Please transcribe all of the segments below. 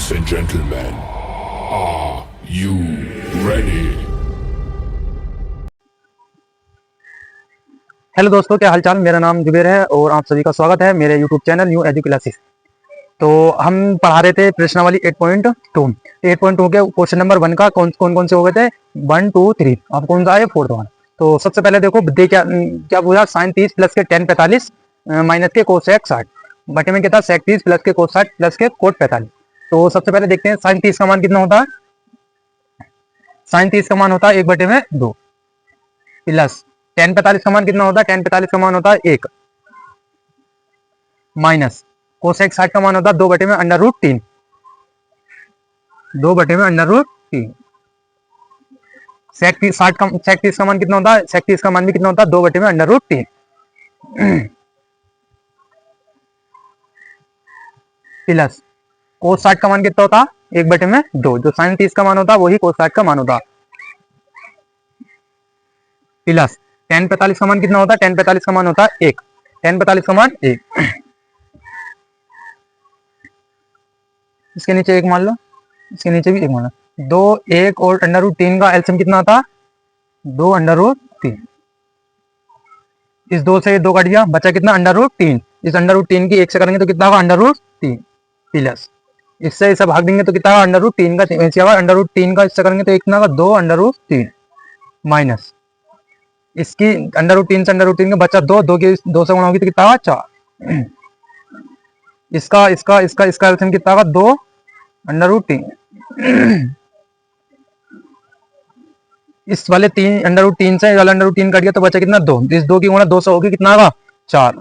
Ladies and gentlemen, are you ready? Hello दोस्तों, क्या हालचाल। मेरा नाम जुबेर है और आप सभी का स्वागत है मेरे YouTube channel new edu classes. तो हम पढ़ा रहे थे प्रश्नावली 8.2। 8.2 के क्वेश्चन नंबर 1 का कौन कौन से हो गए थे, 1 2 3। अब कौन सा है, 4th वन। तो सबसे पहले देखो दे क्या क्या पूछा, साइन 30 प्लस के टेन 45 माइनस के कोसेक 60 बटे में क्या था, सेक 30 प्लस के कोस 60 प्लस के कोट 45। तो सबसे पहले देखते हैं साइन 30 का मान कितना होता है। साइन 30 का मान होता है 1/2 प्लस टेन 45 का मान कितना होता है, टेन 45 का मान होता है 1 माइनस कोसेक 60 का मान होता है 2/√3। 2/√3। सेक 30 का मान कितना होता है, सेक 30 का मान भी कितना होता है, 2/√3 प्लस कोस 60 का मान कितना होता है, 1/2। जो साइन 30 का मान होता है वही कोस 60 का मान होता है। प्लस टेन 45 का मान कितना होता है, टेन 45 का मान होता है 1। टेन 45 का मान 1। इसके नीचे 1 मान लो, इसके नीचे भी 1 मान लो। 2 1 और √3 का एलसीएम कितना आता, 2√3। इस 2 से 2 कट गया, बचा कितना, √3। इस √3 की 1 से करेंगे तो कितना होगा, √3 प्लस इससे इसे भाग देंगे तो कितना होगा, √3 का √3 का इससे करेंगे तो कितना होगा, 2√3 माइनस इसकी √3 से √3 का बचा 2 की 2 से गुणा होगी तो कितना होगा, 4। इसका इसका इसका इसका एलसीएम कितना होगा, 2√3। इस वाले 3 से वाला √3 कट गया तो बचा कितना, 2। इस 2 की गुणा 2 से होगी कितना होगा, 4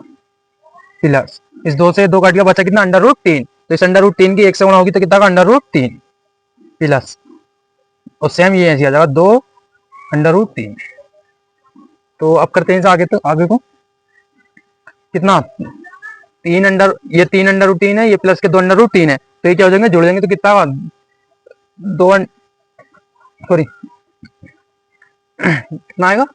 प्लस इस 2 से 2 कट गया, बचा कितना, √3। तो इस √3 की 1 से गुणा होगी तो कितना होगा, √3 प्लस और सेम ये ऐसे आ जाएगा 2√3। तो अब करते हैं इसे आगे, तो आगे को कितना, ये 3√3 है, ये प्लस के 2√3 है, तो ये क्या हो जाएंगे, जोड़ देंगे तो कितना होगा, 2 सॉरी कितना आएगा,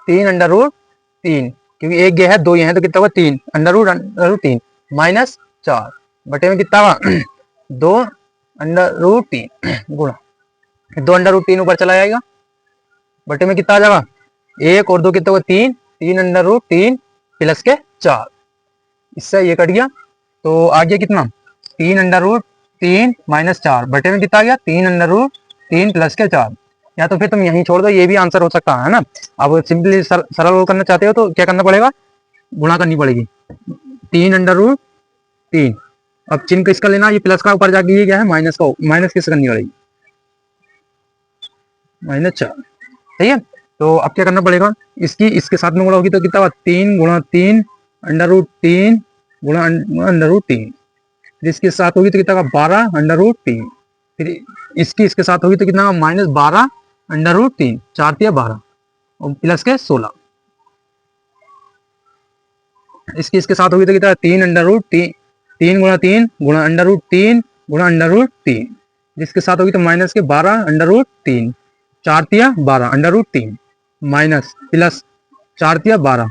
3√3, क्योंकि एक ये है 2 ये है तो कितना होगा, 3 माइनस 4 बटे में कितना होगा 2√3 गुणा 2√3 ऊपर चला जाएगा, बटे में कितना आ जाएगा, 1 और 2 कितना होगा, 3 3√3 प्लस के 4। इससे ये कट गया तो आ गया कितना, 3√3 माइनस 4 बटे में कितना आ गया, 3√3 प्लस के 4। या तो फिर तुम यहीं छोड़ दो, ये भी आंसर हो सकता है ना। अब सिंपली सरल करना चाहते हो तो क्या करना पड़ेगा, गुणा करनी पड़ेगी 3√3। अब चिन्ह किसका लेना, ये प्लस का ऊपर जाके ये क्या है, माइनस का, माइनस किससे करनी पड़ेगी, -4। सही है। तो अब क्या करना पड़ेगा, इसकी इसके साथ में गुणा होगी तो कितना होगा, 3 × 3 √3 गुणा √3। फिर इसके साथ होगी तो कितना होगा, 12√3। फिर इसकी इसके साथ होगी तो कितना होगा, -12√3। 4 × 12 और प्लस के 16। इसकी इसके साथ होगी तो कितना, 3√3 3 × 3 गुणा √3 गुणा √3। जिसके साथ होगी तो माइनस के 12√3। 4 × 12 √3 माइनस प्लस 4 × 12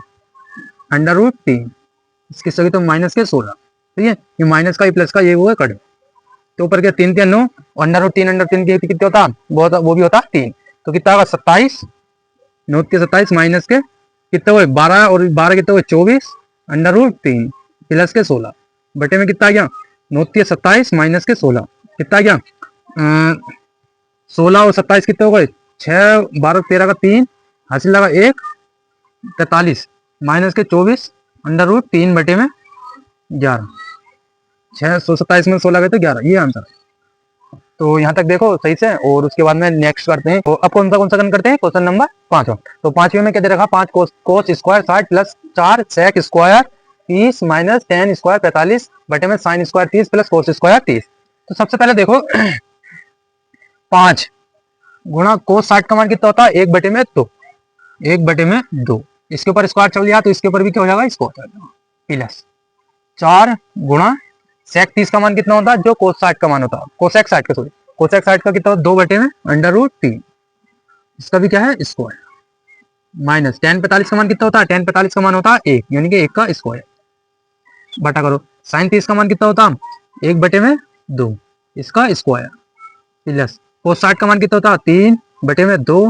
√3। इसके सभी तो माइनस के 16। ठीक है, ये माइनस का, ये प्लस का, ये वो है कट। तो ऊपर के 3 × 9 और √3 के कितने होता, वो भी होता 3। तो कितना होगा, 27 9 के 27 माइनस के कितने हुए, 12 और 12 कितने हुए, 24 √3 प्लस के 16 बटे में कितना आ गया, 9 के 27 माइनस के 16 कितना आ गया, 16 और 27 कितने हो गए, 6 12 13 का 3 हासिल लगा 1 43 माइनस के 24 √3 बटे में 11। 627 में 16 गए तो 11, ये आंसर है। तो यहाँ तक देखो सही से, और उसके बाद में नेक्स्ट करते हैं। तो अब कौन सा करते हैं, क्वेश्चन नंबर 5। तो 5वें में क्या दे रखा, 5 कोस स्क्वायर 60 प्लस 4 sec square 30 minus tan square 45 बटे में sine square 30 plus cos square 30। तो सबसे पहले देखो 5 गुणा कोस 60 का मान कितना होता है, 1/2 1/2। इसके ऊपर स्क्वायर चल गया तो इसके ऊपर भी क्या हो जाएगा, स्क्वायर प्लस 4 गुणा सेक 30 का मान कितना होता है, जो कोस 60 का मान होता है, कोसेक 60 का, सॉरी कोसेक 60 का कितना, 2/√3। इसका भी क्या है, स्क्वायर माइनस टेन 45 का मान कितना होता है, टेन 45 का मान होता है 1, यानी कि 1 का स्क्वायर बटा करो साइन 30 का मान कितना होता है, 1/2 इसका स्क्वायर प्लस कोस 60 का मान कितना होता है 3/2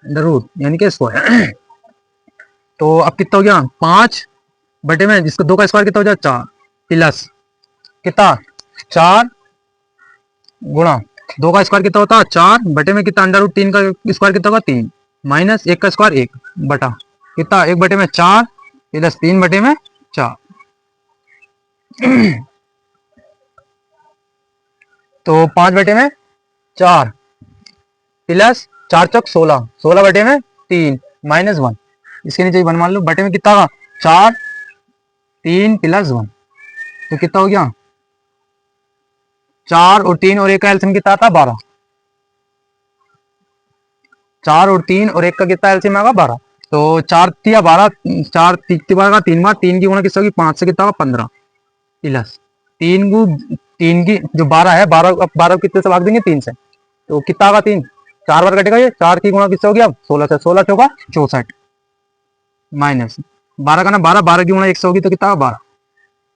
अंडर रूट यानी कि स्क्वायर। तो अब कितना हो गया 5/, जिसका 2 का स्क्वायर कितना हो जाए 4 प्लस कितना 4 गुणा 2 का स्क्वायर कितना होता है 4 कितना अंडर रूट 3 का स्क्वायर कितना होगा 3 माइनस 1 का स्क्वायर 1 बटा कितना 1/4 प्लस 3/4। तो 5/4 प्लस 4 चौक 16 16/3 माइनस 1 इसके नीचे 1 मान लो बटे में कितना होगा 4 3 प्लस 1 तो कितना हो गया 4 और 3 और 1 का एलसीएम कितना आता 12। 4 और 3 और 1 का कितना एलसीएम आएगा 12। तो 4 तिया 12 4 3 बार 3 बार 3 की गुणा किससे होगी 5 से कितना होगा 15 प्लस 3 की जो 12 है 12 कितने से भाग देंगे 3 से तो कितना होगा 3 4 बार कटेगा ये 4 की गुणा किससे हो गया 16 से 16 चौका 64 माइनस 12 का ना 12 की गुणा 1 से होगी तो कितना 12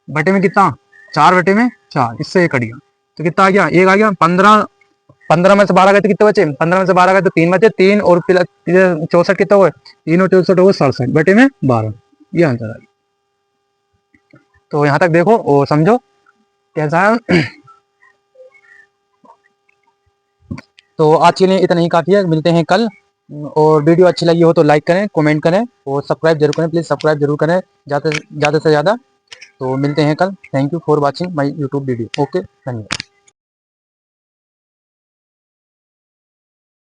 बटे में कितना 4/4 इससे ये कट गया तो कितना आ गया 1 आ गया 15 में से 12 गए तो कितने बचे 15 में से 12 गए तो 3 बचे 3 और 64 कितना हुए 3 और 64 हुए 67/12 ये आंसर आ गया। तो यहाँ तक देखो और समझो कैसा है। तो आज के लिए इतना ही काफी है, मिलते हैं कल। और वीडियो अच्छी लगी हो तो लाइक करें कमेंट करें और सब्सक्राइब जरूर करें, प्लीज सब्सक्राइब जरूर करें ज़्यादा से ज़्यादा। तो मिलते हैं कल। Thank you for watching my YouTube video. Okay धन्यवाद।